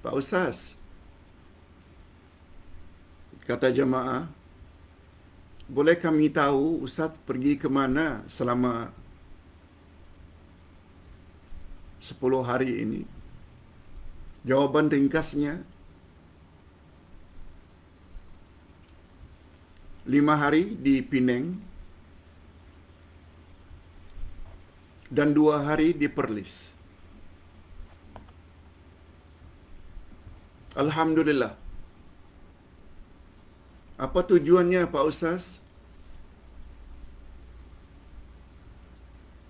Pak Ustaz, kata jemaah, boleh kami tahu Ustaz pergi ke mana selama 10 hari ini? Jawaban ringkasnya, 5 hari di Penang dan 2 hari di Perlis. Alhamdulillah. Apa tujuannya Pak Ustaz?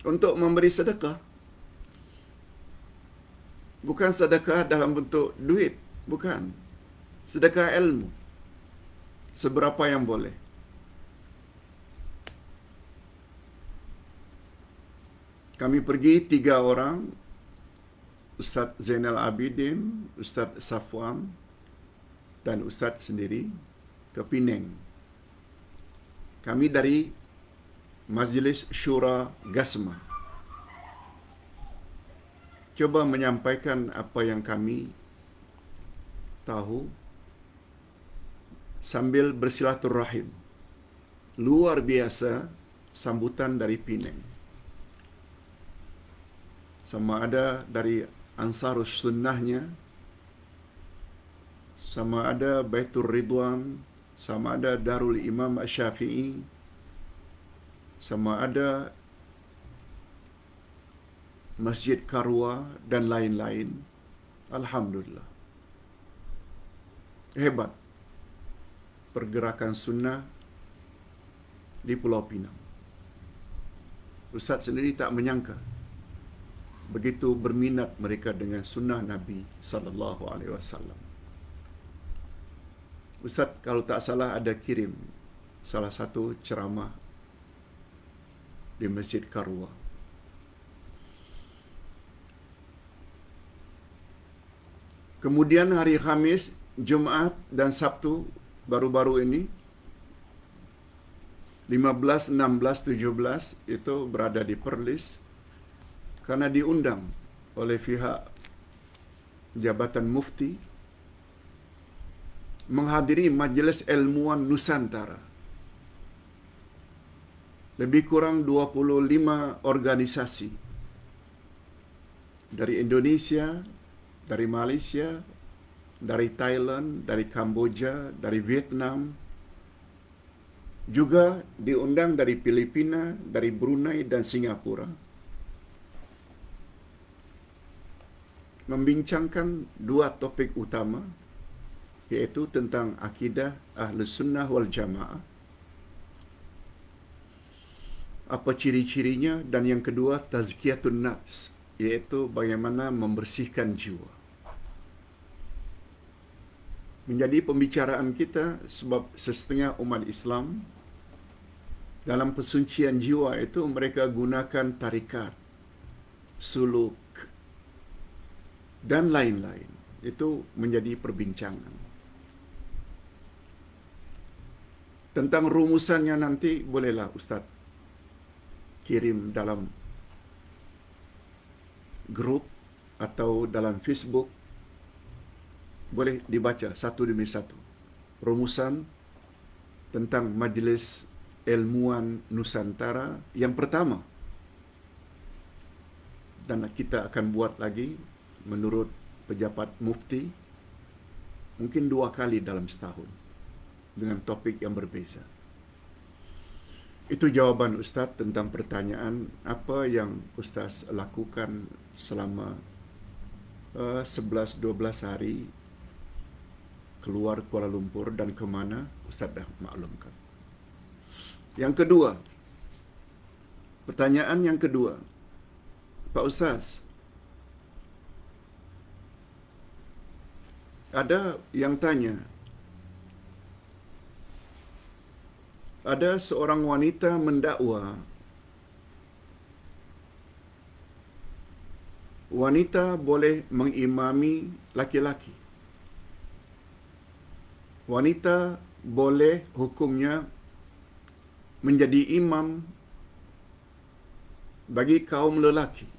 Untuk memberi sedekah. Bukan sedekah dalam bentuk duit. Bukan. Sedekah ilmu. Seberapa yang boleh. Kami pergi 3 orang. Ustaz Zainal Abidin, Ustaz Safwan, dan Ustaz sendiri ke Penang. Kami dari Majlis Syura Gasma. Coba menyampaikan apa yang kami tahu sambil bersilaturahim. Luar biasa sambutan dari Penang. Sama ada dari Ansarus Sunnahnya, sama ada Baitur Ridwan, sama ada Darul Imam Asy-Syafi'i, sama ada Masjid Karwa dan lain-lain. Alhamdulillah. Hebat pergerakan sunnah di Pulau Pinang. Ustaz sendiri tak menyangka begitu berminat mereka dengan sunnah Nabi sallallahu alaihi wasallam. Ustaz kalau tak salah ada kirim salah satu ceramah di Masjid Karwa. Kemudian hari Khamis, Jumaat dan Sabtu baru-baru ini 15, 16, 17 itu berada di Perlis karena diundang oleh pihak Jabatan Mufti menghadiri Majlis Ilmuwan Nusantara. Lebih kurang 25 organisasi dari Indonesia, dari Malaysia, dari Thailand, dari Kamboja, dari Vietnam, juga diundang dari Filipina, dari Brunei dan Singapura, membincangkan 2 topik utama, iaitu tentang akidah Ahlus Sunnah wal Jamaah, apa ciri-cirinya, dan yang kedua tazkiyatun nafs, iaitu bagaimana membersihkan jiwa. Menjadi pembicaraan kita sebab setengah umat Islam dalam pesucian jiwa itu mereka gunakan tarikat, suluk dan lain-lain. Itu menjadi perbincangan. Tentang rumusannya nanti bolehlah Ustaz kirim dalam grup atau dalam Facebook, boleh dibaca satu demi satu. Rumusan tentang Majlis Ilmuwan Nusantara yang pertama. Dan kita akan buat lagi menurut pejabat mufti mungkin 2 kali dalam setahun dengan topik yang berbeza. Itu jawaban Ustaz tentang pertanyaan apa yang Ustaz lakukan selama 11-12 hari keluar Kuala Lumpur dan ke mana Ustaz dah maklumkan. Yang kedua, pertanyaan yang kedua, Pak Ustaz, ada yang tanya, ada seorang wanita mendakwa wanita boleh mengimami laki-laki. Wanita boleh hukumnya menjadi imam bagi kaum lelaki.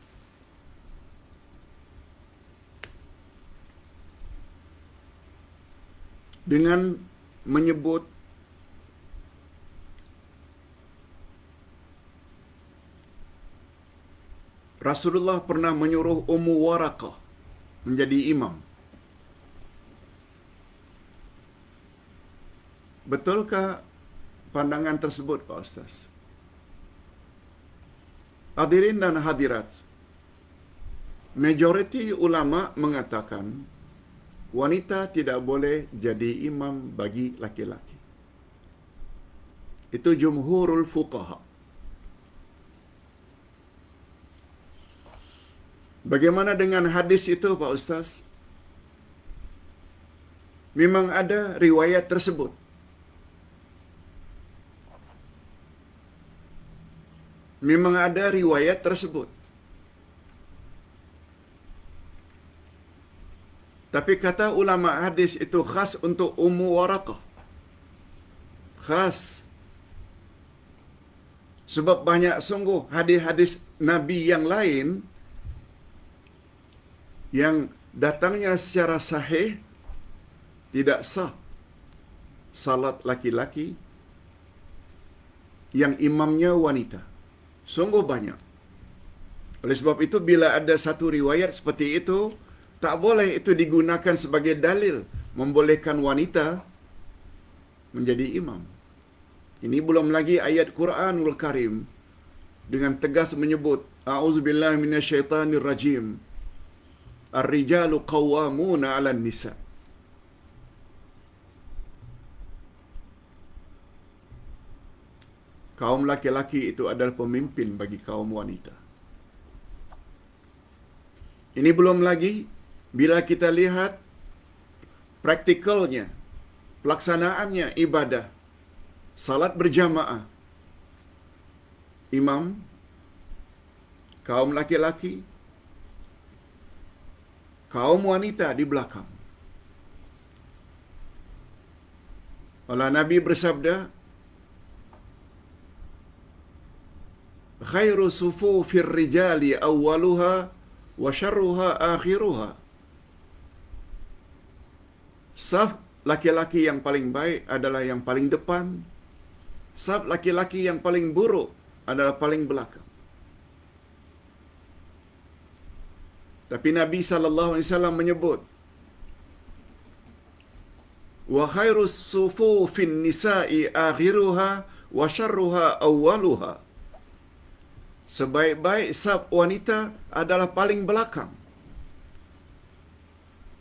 dengan menyebut Rasulullah pernah menyuruh Ummu Waraqah menjadi imam. Betulkah pandangan tersebut, Pak Ustaz? Hadirin dan hadirat, majoriti ulama mengatakan wanita tidak boleh jadi imam bagi laki-laki. Itu jumhurul fuqaha. Bagaimana dengan hadis itu, Pak Ustaz? Memang ada riwayat tersebut. Memang ada riwayat tersebut. Tapi kata ulama hadis itu khas untuk Ummu Waraqah. Khas. Sebab banyak sungguh hadis-hadis Nabi yang lain yang datangnya secara sahih tidak sah salat laki-laki yang imamnya wanita. Sungguh banyak. Oleh sebab itu bila ada satu riwayat seperti itu, tak boleh itu digunakan sebagai dalil membolehkan wanita menjadi imam. Ini belum lagi ayat Quranul Karim dengan tegas menyebut a'udzubillahi minasyaitonir rajim. Ar-rijalu qawwamuna 'alan nisa. Kaum laki-laki itu adalah pemimpin bagi kaum wanita. Ini belum lagi bila kita lihat praktikalnya, pelaksanaannya ibadah, salat berjamaah. Imam, kaum laki-laki, kaum wanita di belakang. Allah Nabi bersabda, khairu sufufir rijali awwaluha wa syarruha akhiruha. Saf laki-laki yang paling baik adalah yang paling depan. Saf laki-laki yang paling buruk adalah paling belakang. Tapi Nabi SAW menyebut, wa khairus sufufin nisa'i akhiruha wa syarruha awwaluha. Sebaik-baik saf wanita adalah paling belakang.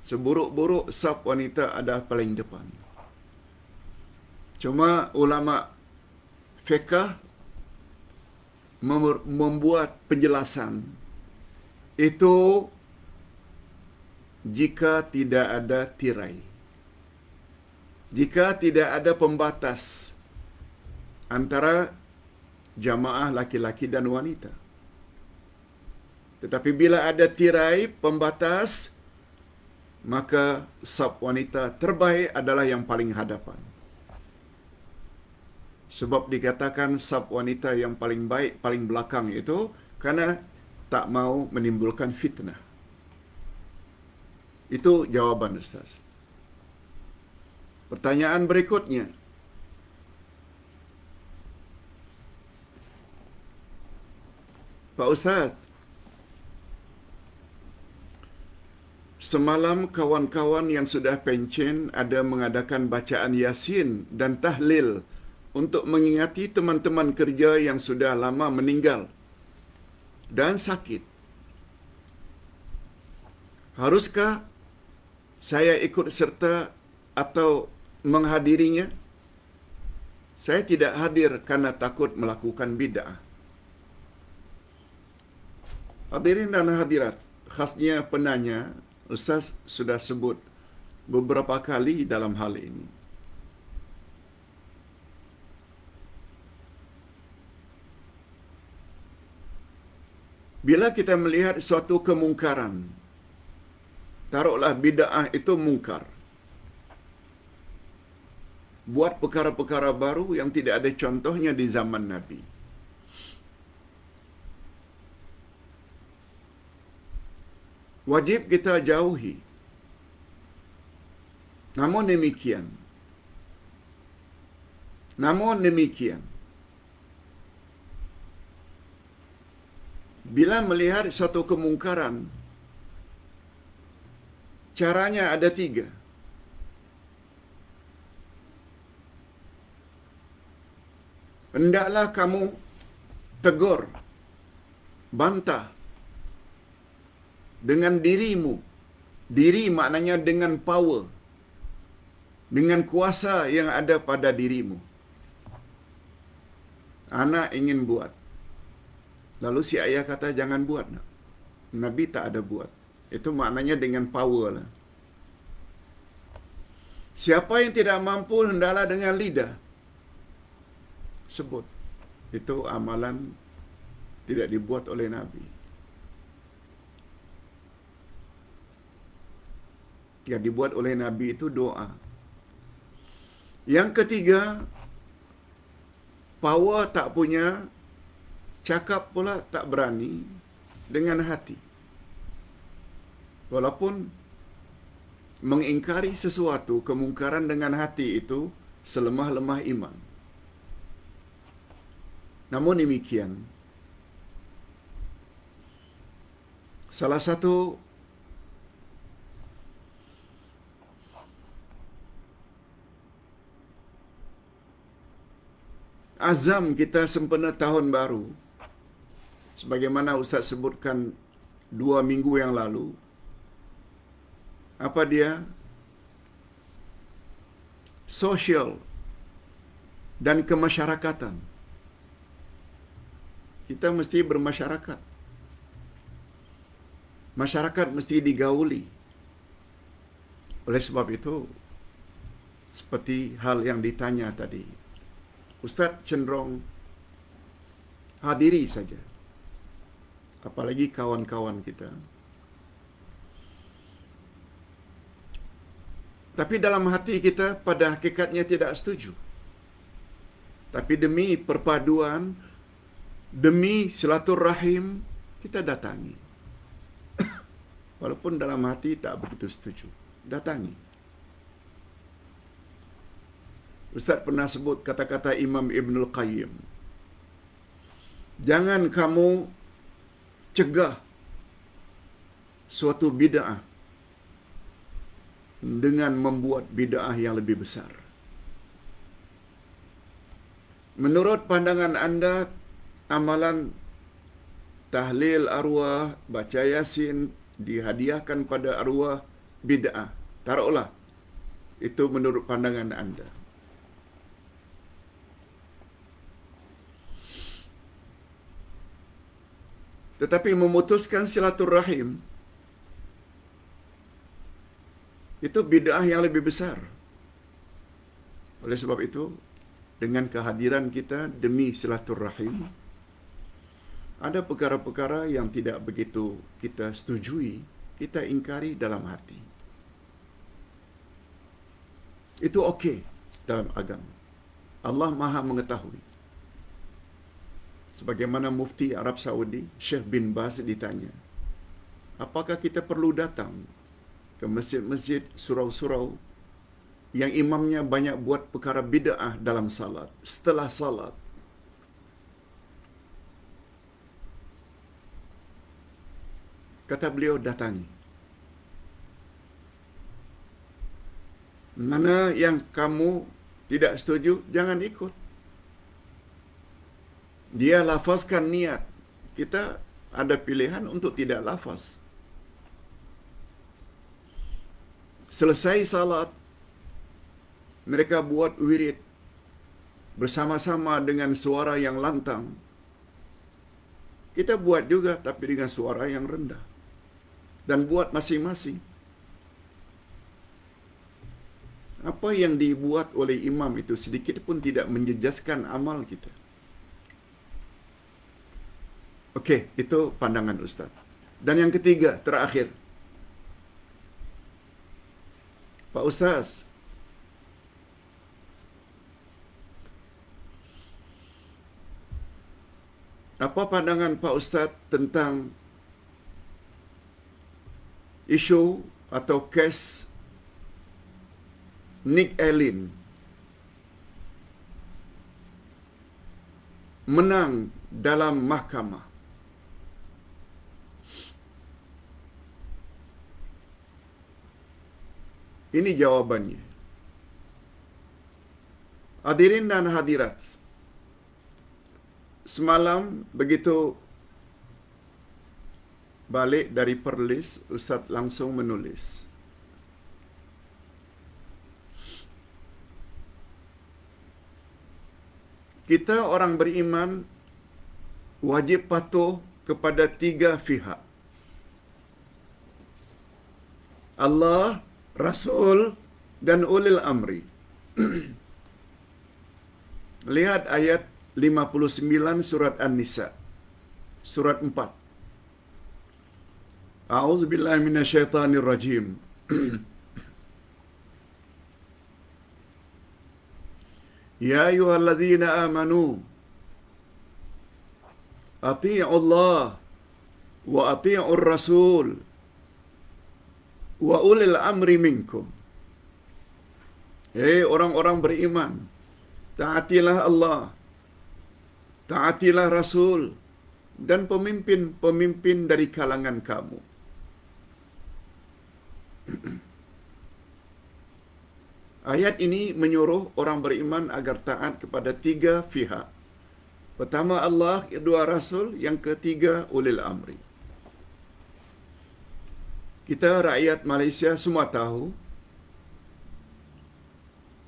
Seburuk-buruk saf wanita adalah paling depan. Cuma ulama fiqh membuat penjelasan itu jika tidak ada tirai, jika tidak ada pembatas antara jamaah laki-laki dan wanita. Tetapi bila ada tirai pembatas, maka saf wanita terbaik adalah yang paling hadapan. Sebab dikatakan saf wanita yang paling baik, paling belakang itu karena tak mau menimbulkan fitnah. Itu jawaban Ustaz. Pertanyaan berikutnya, Pak Ustaz, semalam kawan-kawan yang sudah pencen ada mengadakan bacaan Yasin dan tahlil untuk mengingati teman-teman kerja yang sudah lama meninggal dan sakit. Haruskah saya ikut serta atau menghadirinya? Saya tidak hadir karena takut melakukan bid'ah. Hadirin dan hadirat, khasnya penanya, Ustaz sudah sebut beberapa kali dalam hal ini. Bila kita melihat suatu kemungkaran, taruhlah bid'ah itu mungkar, buat perkara-perkara baru yang tidak ada contohnya di zaman Nabi. Wajib kita jauhi. Namun demikian, bila melihat suatu kemungkaran, caranya ada 3. Hendaklah kamu tegur, bantah dengan dirimu. Diri maknanya dengan power, dengan kuasa yang ada pada dirimu. Anak ingin buat, lalu si ayah kata jangan buat. Nabi tak ada buat. Itu maknanya dengan power lah. Siapa yang tidak mampu, hendaklah dengan lidah sebut. Itu amalan tidak dibuat oleh Nabi. Yang dibuat oleh Nabi itu doa. Yang ketiga, power tak punya, cakap pula tak berani dengan hati. Walaupun mengingkari sesuatu, kemungkaran dengan hati itu selemah-lemah iman. Namun demikian, salah satu azam kita sempena tahun baru, sebagaimana Ustaz sebutkan 2 minggu yang lalu, apa dia? Sosial dan kemasyarakatan. Kita mesti bermasyarakat. Masyarakat mesti digauli. Oleh sebab itu, seperti hal yang ditanya tadi, Ustaz cenderung hadiri saja. Apalagi kawan-kawan kita. Tapi dalam hati kita pada hakikatnya tidak setuju. Tapi demi perpaduan, demi silaturahim, kita datangi. Walaupun dalam hati tak begitu setuju. Datangi. Ustaz pernah sebut kata-kata Imam Ibnul Qayyim. Jangan kamu cegah suatu bid'ah dengan membuat bid'ah yang lebih besar. Menurut pandangan anda, amalan tahlil arwah, baca yasin, dihadiahkan pada arwah bid'ah. Taruhlah, itu menurut pandangan anda. Tetapi memutuskan silaturahim, itu bid'ah yang lebih besar. Oleh sebab itu, dengan kehadiran kita demi silaturahim, ada perkara-perkara yang tidak begitu kita setujui, kita ingkari dalam hati. Itu okey dalam agama. Allah Maha mengetahui. Sebagaimana Mufti Arab Saudi, Syekh bin Baz ditanya, apakah kita perlu datang ke masjid-masjid, surau-surau yang imamnya banyak buat perkara bid'ah dalam salat, setelah salat? Kata beliau, datangi. Mana yang kamu tidak setuju, jangan ikut. Dia lafazkan niat. Kita ada pilihan untuk tidak lafaz. Selesai salat, mereka buat wirid bersama-sama dengan suara yang lantang. Kita buat juga, tapi dengan suara yang rendah. Dan buat masing-masing. Apa yang dibuat oleh imam itu sedikit pun tidak menjejaskan amal kita. Okey, itu pandangan Ustaz. Dan yang ketiga, terakhir. Pak Ustaz, apa pandangan Pak Ustaz tentang isu atau kes Nick Allen menang dalam mahkamah. Ini jawabannya. Hadirin dan hadirat, semalam begitu balik dari Perlis, Ustaz langsung menulis. Kita orang beriman wajib patuh kepada 3 pihak. Allah, Rasul, dan ulil amri. Lihat ayat 59 surat An-Nisa. Surat 4. A'udzubillahi minasyaitonirrajim. Ya ayyuhalladzina amanu atii'u Allah wa atii'ur rasul wa ulil amri minkum. Hei orang-orang beriman, taatilah Allah, taatilah Rasul, dan pemimpin-pemimpin dari kalangan kamu. Ayat ini menyuruh orang beriman agar taat kepada 3 pihak. Pertama Allah, kedua Rasul, yang ketiga ulil amri. Kita rakyat Malaysia semua tahu,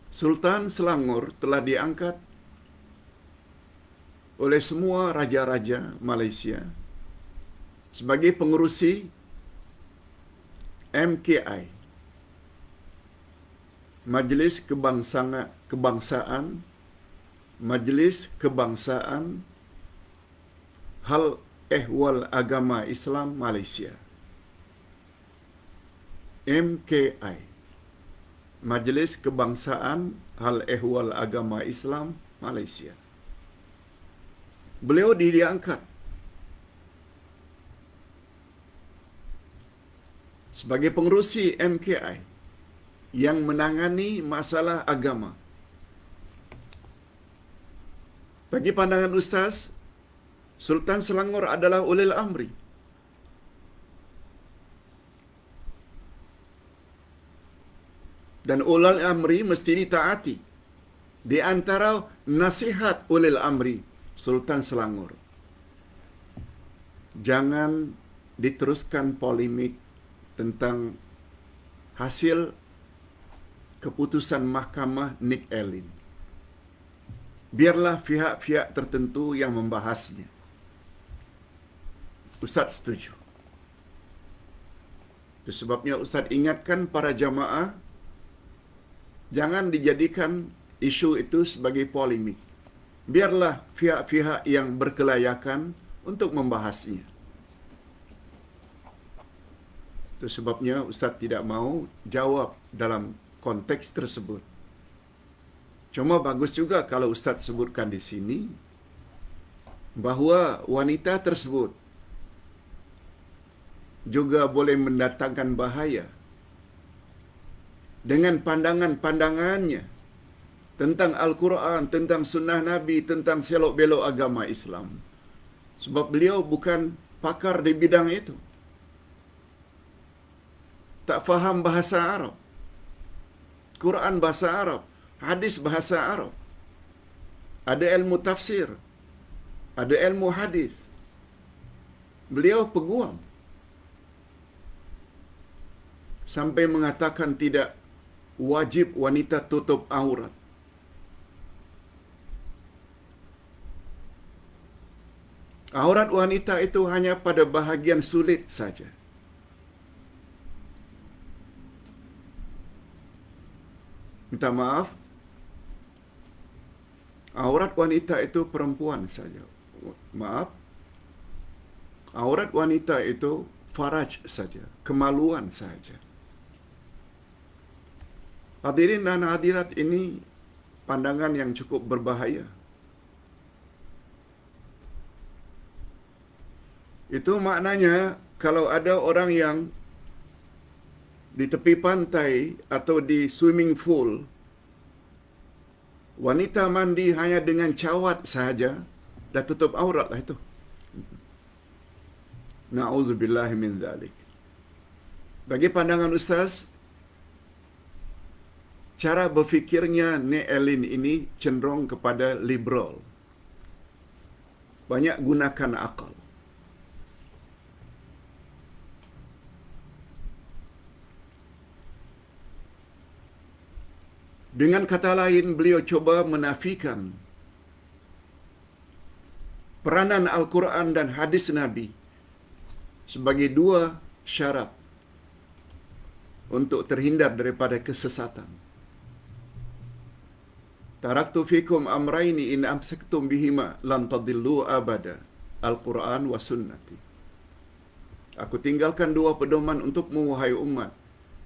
Sultan Selangor telah diangkat oleh semua raja-raja Malaysia sebagai pengerusi MKI, Majlis Kebangsaan Majlis Kebangsaan Hal Ehwal Agama Islam Malaysia. MKI, Majlis Kebangsaan Hal Ehwal Agama Islam Malaysia. Beliau diangkat sebagai pengerusi MKI yang menangani masalah agama. Bagi pandangan Ustaz, Sultan Selangor adalah ulil amri. Dan ulil amri mesti ditaati. Di antara nasihat ulil amri Sultan Selangor, jangan diteruskan polemik tentang hasil keputusan mahkamah Nick Allen. Biarlah pihak-pihak tertentu yang membahasnya. Ustaz setuju. Itu sebabnya Ustaz ingatkan para jamaah, jangan dijadikan isu itu sebagai polemik. Biarlah pihak-pihak yang berkelayakan untuk membahasnya. Itu sebabnya Ustaz tidak mau jawab dalam konteks tersebut. Cuma bagus juga kalau Ustaz sebutkan di sini bahawa wanita tersebut juga boleh mendatangkan bahaya dengan pandangan-pandangannya tentang Al-Quran, tentang sunnah Nabi, tentang selok-belok agama Islam. Sebab beliau bukan pakar di bidang itu. Tak faham bahasa Arab. Quran bahasa Arab, hadis bahasa Arab. Ada ilmu tafsir, ada ilmu hadis. Beliau peguam. Sampai mengatakan tidak wajib wanita tutup aurat. Aurat wanita itu hanya pada bahagian sulit saja. Minta maaf, aurat wanita itu perempuan saja. Maaf, aurat wanita itu faraj saja, kemaluan saja. Hadirin dan hadirat, ini pandangan yang cukup berbahaya. Itu maknanya kalau ada orang yang di tepi pantai atau di swimming pool, wanita mandi hanya dengan cawat sahaja, dah tutup aurat lah itu. Na'udzubillahi min dzalik. Bagi pandangan Ustaz, cara berfikirnya Nek Ellen ini cenderung kepada liberal. Banyak gunakan akal. Dengan kata lain, beliau coba menafikan peranan Al-Quran dan hadis Nabi sebagai dua syarat untuk terhindar daripada kesesatan. Taraktu fikum amraini in amsaktum bihima lan tadillu abada. Al-Quran wa sunnati. Aku tinggalkan dua pedoman untukmu, wahai umat.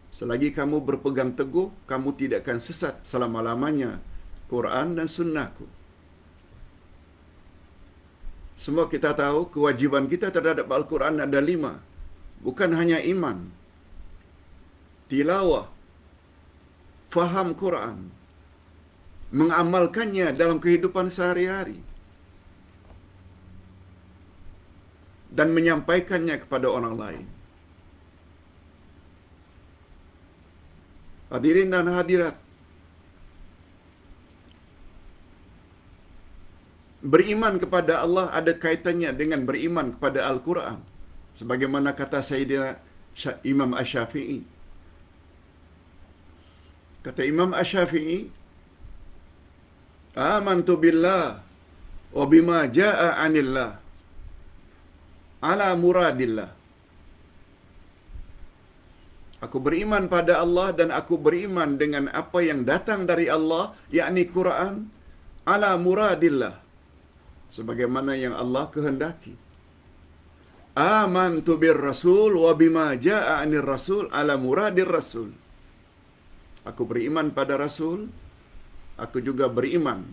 Selagi kamu berpegang teguh, kamu tidak akan sesat selama-lamanya. Quran dan sunnahku. Semua kita tahu kewajiban kita terhadap Al-Quran ada 5. Bukan hanya iman, tilawah, faham Quran, mengamalkannya dalam kehidupan sehari-hari, dan menyampaikannya kepada orang lain. Hadirin dan hadirat, beriman kepada Allah ada kaitannya dengan beriman kepada Al-Quran. Sebagaimana kata Sayyidina Imam Asy-Syafi'i. Kata Imam Asy-Syafi'i, amantu billah wa bima jaa 'anillah ala muradillah. Aku beriman pada Allah dan aku beriman dengan apa yang datang dari Allah, yakni Quran, ala muradillah, sebagaimana yang Allah kehendaki. Amantu bir rasul wa bima jaa 'anir rasul ala muradir rasul. Aku beriman pada Rasul, aku juga beriman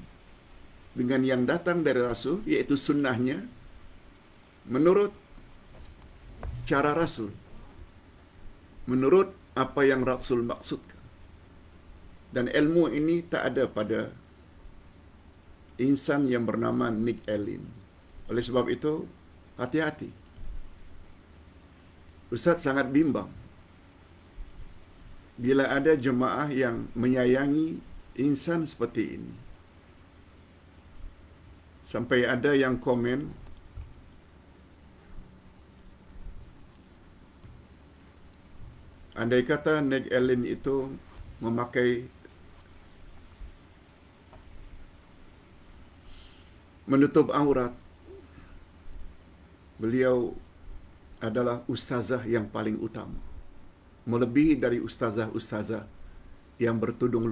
dengan yang datang dari Rasul, yaitu sunnahnya, menurut cara Rasul, menurut apa yang Rasul maksudkan. Dan ilmu ini tak ada pada insan yang bernama Nick Ellen. Oleh sebab itu, hati-hati. Ustaz sangat bimbang bila ada jemaah yang menyayangi insan seperti ini. Sampai ada yang komen, andai kata Nick Ellen itu memakai menutup aurat, beliau adalah ustazah yang paling utama, melebihi dari ustazah-ustazah yang bertudung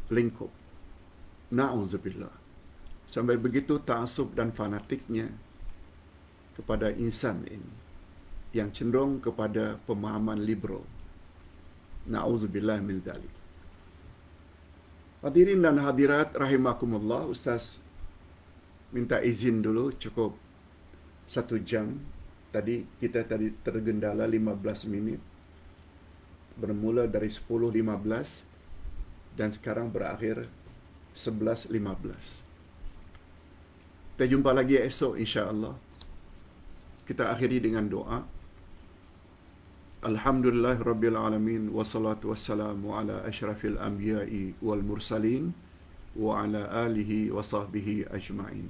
lingkup. Na'udzubillah. Sampai begitu ta'assub dan fanatiknya kepada insan ini, yang cenderung kepada pemahaman liberal. Na'udzubillah min dzalik. Hadirin dan hadirat rahimakumullah, Ustaz minta izin dulu, cukup 1 jam. Tadi kita tergendala 15 minit. Bermula dari 10.15 dan sekarang berakhir 11.15. Kita jumpa lagi esok insya-Allah. Kita akhiri dengan doa. Alhamdulillahirabbil alamin wassalatu wassalamu ala asyrafil anbiya'i wal mursalin wa ala alihi wa sahbihi ajma'in.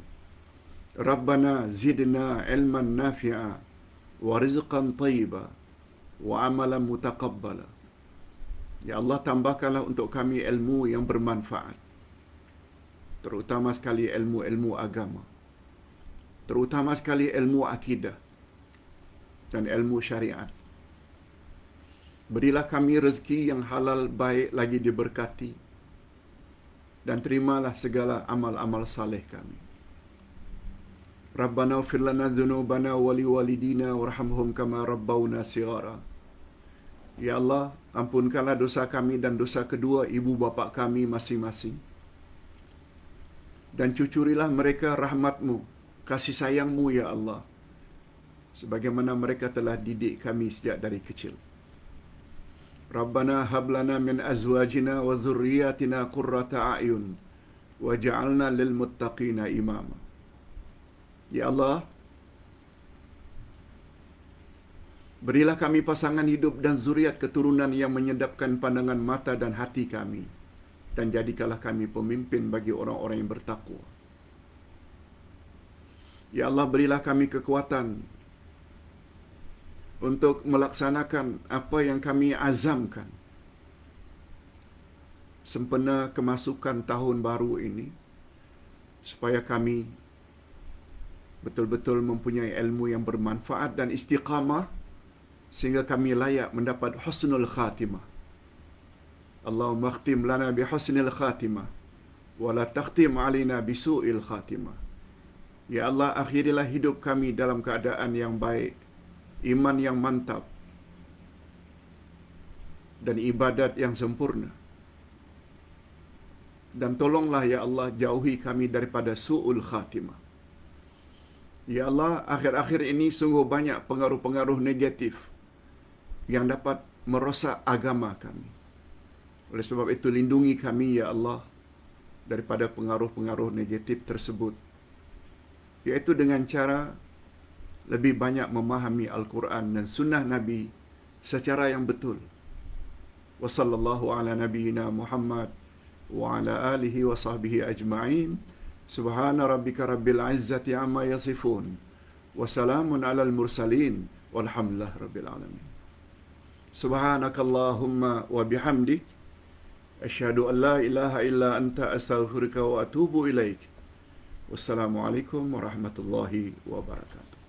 Rabbana zidna ilman nafi'a wa rizqan thayyiba wa amalan mutaqabbala. Ya Allah, tambahkanlah untuk kami ilmu yang bermanfaat, terutama sekali ilmu-ilmu agama, terutama sekali ilmu akidah dan ilmu syariat. Berilah kami rezeki yang halal, baik lagi diberkati, dan terimalah segala amal-amal saleh kami. Rabbana ighfir lana dzunubana wa liwalidina warhamhum kama rabbawna shighara. Ya Allah, ampunkanlah dosa kami dan dosa kedua ibu bapa kami masing-masing. Dan cucurilah mereka rahmat-Mu, kasih sayang-Mu ya Allah, sebagaimana mereka telah didik kami sejak dari kecil. Rabbana hab lana min azwajina wa dhurriyyatina qurrata a'yun waj'alna lil muttaqina imama. Ya Allah, berilah kami pasangan hidup dan zuriat keturunan yang menyedapkan pandangan mata dan hati kami, dan jadikanlah kami pemimpin bagi orang-orang yang bertakwa. Ya Allah, berilah kami kekuatan untuk melaksanakan apa yang kami azamkan sempena kemasukan tahun baru ini, supaya kami betul-betul mempunyai ilmu yang bermanfaat dan istiqamah, sehingga kami layak mendapat husnul khatimah. Allahumma akhtim lana bi husnil khatimah wa la takhtim alina bi su'il khatimah. Ya Allah, akhirilah hidup kami dalam keadaan yang baik, iman yang mantap, dan ibadat yang sempurna. Dan tolonglah ya Allah, jauhi kami daripada su'ul khatimah. Ya Allah, akhir-akhir ini sungguh banyak pengaruh-pengaruh negatif yang dapat merosak agama kami. Oleh sebab itu, lindungi kami ya Allah daripada pengaruh-pengaruh negatif tersebut, iaitu dengan cara lebih banyak memahami Al-Quran dan sunnah Nabi secara yang betul. Wa sallallahu ala nabiyyina Muhammad wa ala alihi wa sahbihi ajma'in. Subhana rabbika rabbil izzati amma yasifun. Wa salamun alal mursalin. Walhamdulillah rabbil alamin. Subhanakallahumma wa bihamdik. Asyhadu an la ilaha illa anta astaghfiruka wa atubu ilaik. Wassalamualaikum warahmatullahi wabarakatuh.